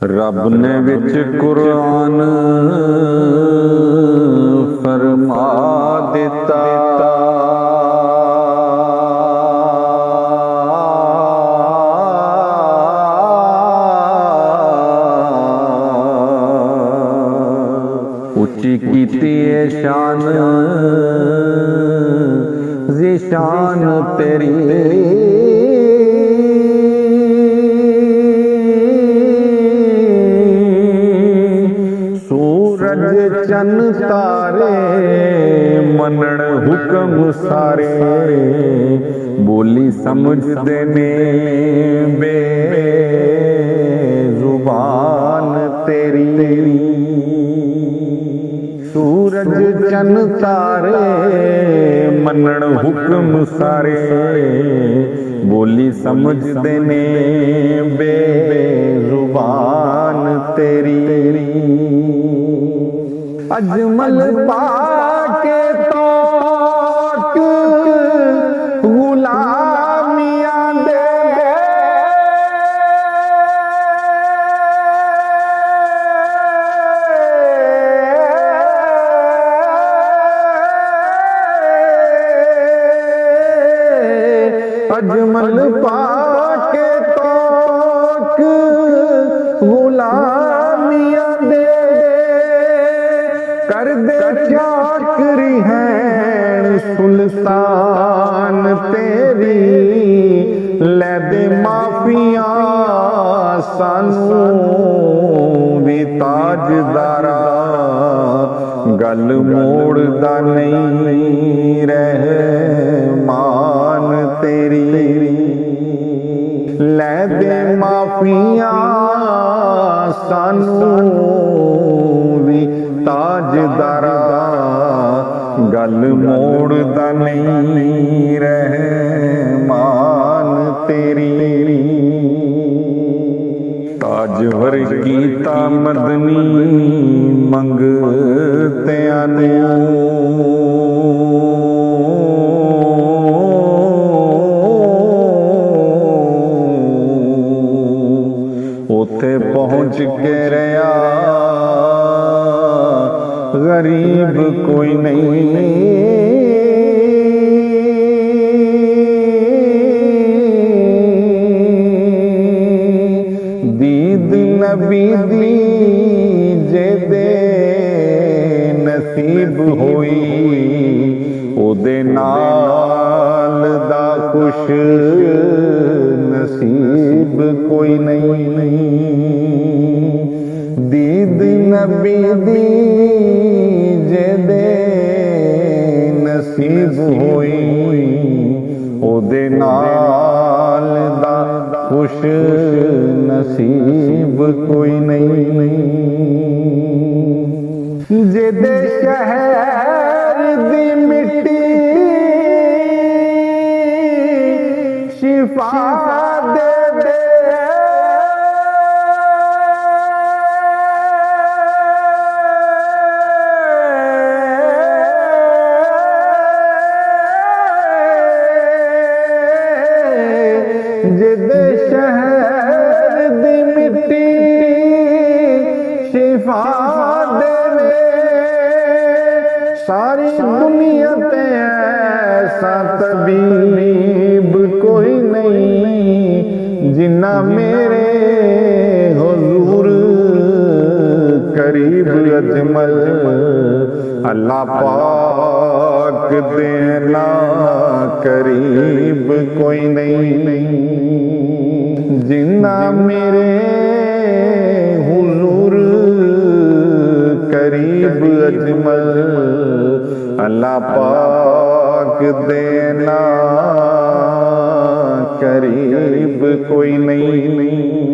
रब ने विच कुरान फरमा दिता, उच्ची कीती शान ज़िशान तेरी। सूरज चन तारे मनण हुक्म सारे, बोली समझदे ने बेजुबान तेरी। सूरज चन तारे मनण हुक्म सारे, बोली समझदे ने बेजुबान तेरी। अजमल पाके तो गुलामियां दे अजमल पाके तो गुलामियां दे कर दे चाकरी है सुल्तान तेरी। ले दे माफिया सानू भी ताजदारा, गल मोड़दा नहीं रहमान तेरी। ले दे माफिया सानू भी ताजदारा, गल मोड़दा नहीं रहमान तेरी। ताज वर्गी ता मदनी मंगतियां ने, उथे पहुंच के रहा गरीब कोई नहीं। दीद नबी दी जे दे नसीब होई, ओदे नाल दा खुश नसीब कोई नहीं। दीद नबी दी जे दे नसीब होई, ओदे नाल दा खुश नसीब कोई नहीं। जे दे शहर दी मिट्टी शिफा दे दे, जिदे शहर दी मिट्टी शिफा देवे, सारी दुनिया ते ऐसा तबीब कोई नहीं जिन्ना मेरे हुजूर करीब अजमल। अल्लाह पाक देना करीब कोई नहीं जिन्ना मेरे हुजूर करीब अजमल। अल्लाह पाक देना करीब कोई नहीं।